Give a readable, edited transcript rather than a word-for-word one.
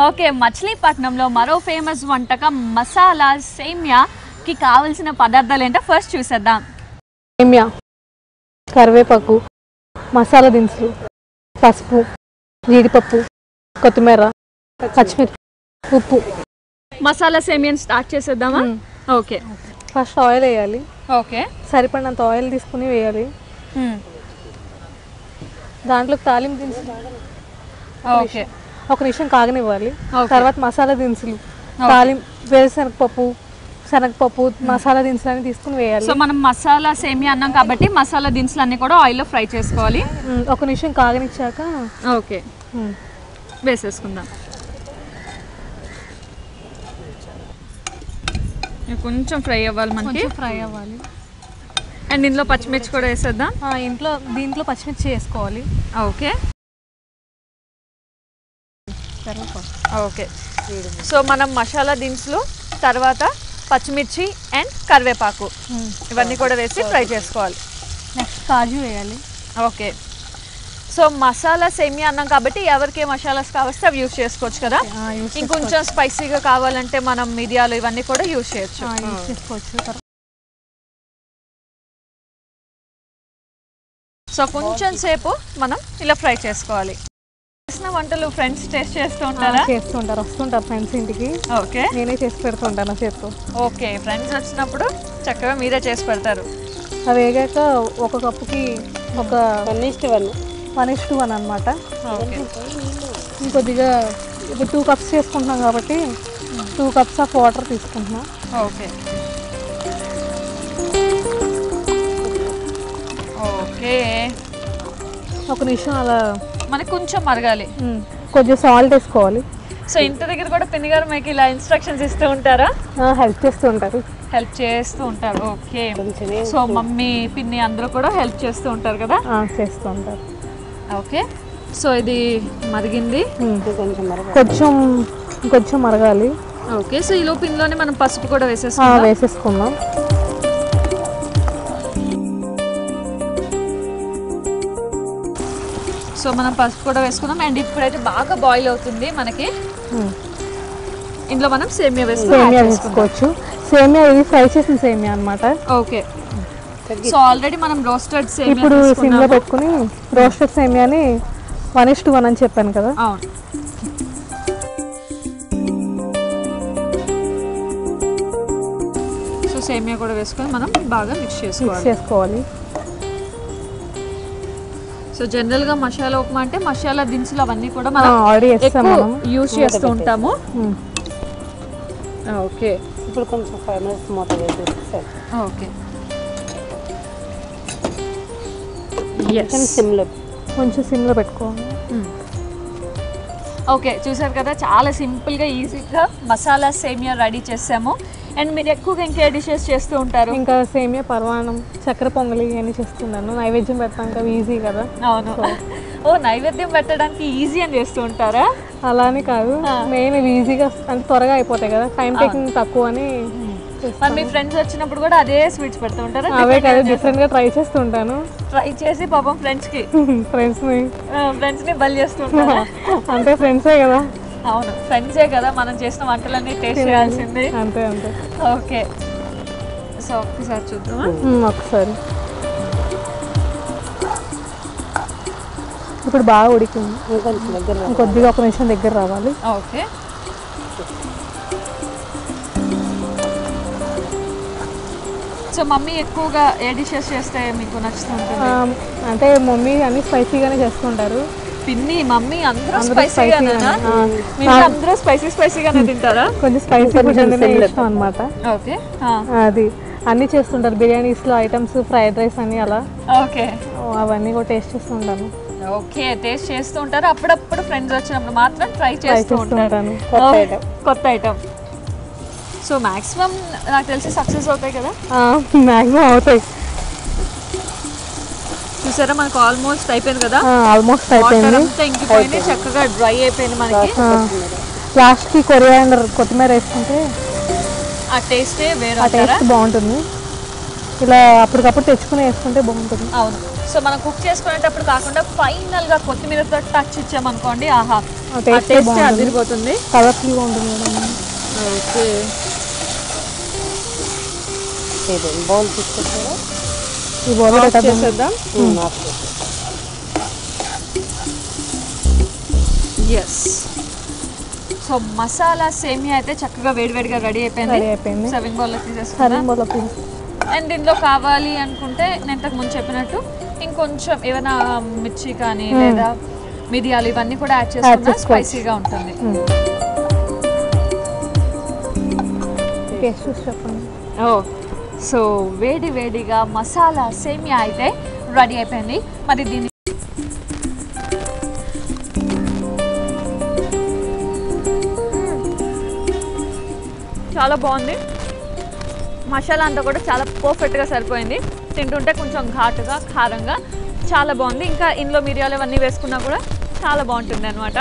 Okay, మచిలీపట్నంలో మరో famous వంటకం మసాలా సేమియాకి కావాల్సిన పదార్థాలు ఏంటో ఫస్ట్ చూసేద్దాం. సేమియా, కరివేపాకు, మసాలా దినుసులు, పసుపు, జీడిపప్పు, కొత్తిమీర, పచ్చిమిర్చి, ఉప్పు. మసాలా సేమియాని స్టార్ట్ చేసేద్దామా? ఓకే, ఫస్ట్ ఆయిల్ వేయాలి. ఓకే, సరిపడినంత ఆయిల్ తీసుకుని వేయాలి. దాంట్లోకి తాలింపు దినుసులు ఓకే ఒక నిమిషం కాగనివ్వాలి. తర్వాత మసాలా దినుసులు, తాలింపు, వేరుశనగపప్పు, శనగపప్పు, మసాలా దినుసులు అన్ని తీసుకుని వేయాలి. సో మనం మసాలా సేమియా అన్నాం కాబట్టి మసాలా దినుసులు అన్ని కూడా ఆయిల్లో ఫ్రై చేసుకోవాలి. ఒక నిమిషం కాగనిచ్చాక ఓకే వేసేసుకుందాం. కొంచెం ఫ్రై అవ్వాలి, మనకి ఫ్రై అవ్వాలి. అండ్ ఇందులో పచ్చిమిర్చి కూడా వేసేద్దాం. దీంట్లో పచ్చిమిర్చి వేసుకోవాలి. ఓకే ఓకే, సో మనం మసాలా దినుసులు, తర్వాత పచ్చిమిర్చి అండ్ కరివేపాకు ఇవన్నీ కూడా వేసి ఫ్రై చేసుకోవాలి. నెక్స్ట్ కాజు వేయాలి. ఓకే, సో మసాలా సేమియా అన్నాం కాబట్టి ఎవరికి మసాలాస్ కావస్తే అవి యూజ్ చేసుకోవచ్చు కదా. ఇంకొంచెం స్పైసీగా కావాలంటే మనం మిరియాలు ఇవన్నీ కూడా యూజ్ చేసుకోవచ్చు. సో కొంచెం సేపు మనం ఇలా ఫ్రై చేసుకోవాలి. చేసిన వంటలు ఫ్రెండ్స్ టేస్ట్ చేస్తూ ఉంటారు, వస్తుంటారు ఫ్రెండ్స్ ఇంటికి. ఓకే, నేనే చేసి పెడుతుంటాను చేతితో. ఓకే, ఫ్రెండ్స్ వచ్చినప్పుడు చక్కగా మీరే చేసి పెడతారు. అవి వేగాక ఒక కప్పుకి ఒక 1:1 అనమాట. ఇంకొద్దిగా ఇప్పుడు 2 కప్స్ చేసుకుంటున్నాం కాబట్టి 2 కప్స్ ఆఫ్ వాటర్ తీసుకుంటున్నాం. ఓకే ఓకే, ఒక నిమిషం అలా మనకి కొంచెం మరగాలి. కొంచెం సాల్ట్ వేసుకోవాలి. సో ఇంటి దగ్గర కూడా పిన్ని గారు మీకు ఇలా ఇన్స్ట్రక్షన్స్ ఇస్తూ ఉంటారా? హెల్ప్ చేస్తూ ఉంటారు. ఓకే, సో మమ్మీ పిన్ని అందరూ కూడా హెల్ప్ చేస్తూ ఉంటారు కదా? చేస్తూ ఉంటారు. ఓకే, సో ఇది మరిగింది, కొంచెం మరగాలి. ఓకే, సో ఈ లోపు ఇందులోనే మనం పసుపు కూడా వేసేసుకుందాం. సో మనం పసుపు కూడా వేసుకున్నాం. అండ్ ఇప్పుడైతే బాగా బాయిల్ అవుతుంది మనకి. ఇందులో మనం సేమియా వేసుకోవచ్చు. సేమియా ఇది ఫ్రై చేసిన సేమియా అన్నమాట. ఓకే, సో ఆల్రెడీ మనం రోస్టెడ్ సేమియా ఇప్పుడు సిమ్లో పెట్టుకుని రోస్టెడ్ సేమియాని 1:1 అని చెప్పాను కదా. అవును, సో సేమియా కూడా వేసుకొని మనం బాగా మిక్స్ చేసుకోవాలి. సో జనరల్ గా మసాలా ఉప్మా అంటే మసాలా దినుసులు అవన్నీ కూడా మనం యూజ్ చేస్తూ ఉంటాము. ఓకే, ఇప్పుడు కొంచెం 5 minutes మూత వేసేసి ఓకే కొంచెం సిమ్లో పెట్టుకోవాలి. ఓకే, చూసారు కదా, చాలా సింపుల్గా ఈజీగా మసాలా సేమియా రెడీ చేసాము. అండ్ మీరు ఎక్కువగా ఇంకే డిషెస్ చేస్తూ ఉంటారు? ఇంకా సేమియా, పరమాన్నం, చక్కెర పొంగలి ఇవన్నీ చేస్తున్నాను. నైవేద్యం పెడతాం కదా, ఈజీ కదా. అవును, ఓ నైవేద్యం పెట్టడానికి ఈజీ అని చేస్తూ ఉంటారా? అలానే కాదు, మెయిన్ ఈజీగా అంటే త్వరగా అయిపోతాయి కదా, టైం టేకింగ్ తక్కువ అని. మరి మీ ఫ్రెండ్స్ వచ్చినప్పుడు కూడా అదే స్వీట్స్ పెడుతూ ఉంటారా? అవే కాదు, డిఫరెంట్గా ట్రై చేస్తుంటాను. ట్రై చేసి పాపం ఫ్రెండ్స్ని బలి చేస్తుంటారా? అంటే ఫ్రెండ్సే కదా. అవును, ఫ్రెండ్సే కదా, మనం చేసిన వంటలన్నీ టేస్ట్ చేయాల్సింది. అంతే. ఓకే, సో ఒక్కసారి చూద్దామా? ఒకసారి. ఇప్పుడు బాగా ఉడికింది, కొద్దిగా ఒక నిమిషం దగ్గర రావాలి. ఓకే, సో మమ్మీ ఎక్కువగా ఏ డిషెస్ చేస్తే మీకు నచ్చుతుంటుంది? అంటే మమ్మీ అన్ని స్పైసీగానే చేస్తుంటారు. పిన్ని, మమ్మీ అందరూ స్పైసీగానే తింటారా? కొంచెం స్పైసీ ఫుడ్ అంటే ఇష్టం అనమాట. ఓకే, అది అన్నీ చేస్తుంటారు. బిర్యానీస్లో ఐటమ్స్, ఫ్రైడ్ రైస్ అని అలా. ఓకే, అవన్నీ కూడా టేస్ట్ చేస్తుంటాను. ఓకే, టేస్ట్ చేస్తూ ఉంటారు. అప్పుడప్పుడు ఫ్రెండ్స్ వచ్చినప్పుడు మాత్రం ట్రై చేస్తూ ఉంటాను కొత్త ఐటమ్. సో మాక్సిమం నాకు తెలిసి సక్సెస్ అవుతాయి కదా? మాక్సిమం అవుతాయి. చూసారా, మనకు ఆల్మోస్ట్ అయిపోయింది కదా. ఆల్మోస్ట్ అయిపోయింది, ఇంకిపోయింది, చక్కగా డ్రై అయిపోయింది మనకి. లాస్ట్కి కొరియాండర్, కొత్తిమీర వేసుకుంటే ఆ టేస్టే వేరే, ఆ టేస్ట్ బాగుంటుంది. ఇలా అప్పటికప్పుడు తెచ్చుకుని వేసుకుంటే బాగుంటుంది. అవును. సో మనం కుక్ చేసుకునేటప్పుడు కాకుండా ఫైనల్గా కొత్తిమీరతో టచ్ ఇచ్చామనుకోండి, ఆహా టేస్ట్ టేస్ట్ అదిరిపోతుంది. కలర్ఫుల్గా ఉంటుంది మేడం. ఓకే, ఇది బౌల్ తీసుకొచ్చారా? ఈ బౌల్ చేసేద్దాం. ఎస్. సో మసాలా సేమియా అయితే చక్కగా వేడివేడిగా రెడీ అయిపోయింది. సర్వింగ్ బౌల్లో తీసేసుకుందాం. అండ్ దీంట్లో కావాలి అనుకుంటే నేను ఇంతకు ముందు చెప్పినట్టు ఇంకొంచెం ఏమైనా మిర్చి కానీ లేదా మిరియాలు ఇవన్నీ కూడా యాడ్ చేసుకున్నా స్పైసీగా ఉంటుంది. ఓ, సో వేడి వేడిగా మసాలా సేమియా అయితే రెడీ అయిపోయింది. మరి దీన్ని చాలా బాగుంది. మసాలా అంతా కూడా చాలా పర్ఫెక్ట్గా సరిపోయింది. తింటుంటే కొంచెం ఘాటుగా కారంగా చాలా బాగుంది. ఇంకా ఇందులో మిరియాలు ఇవన్నీ వేసుకున్నా కూడా చాలా బాగుంటుంది అనమాట.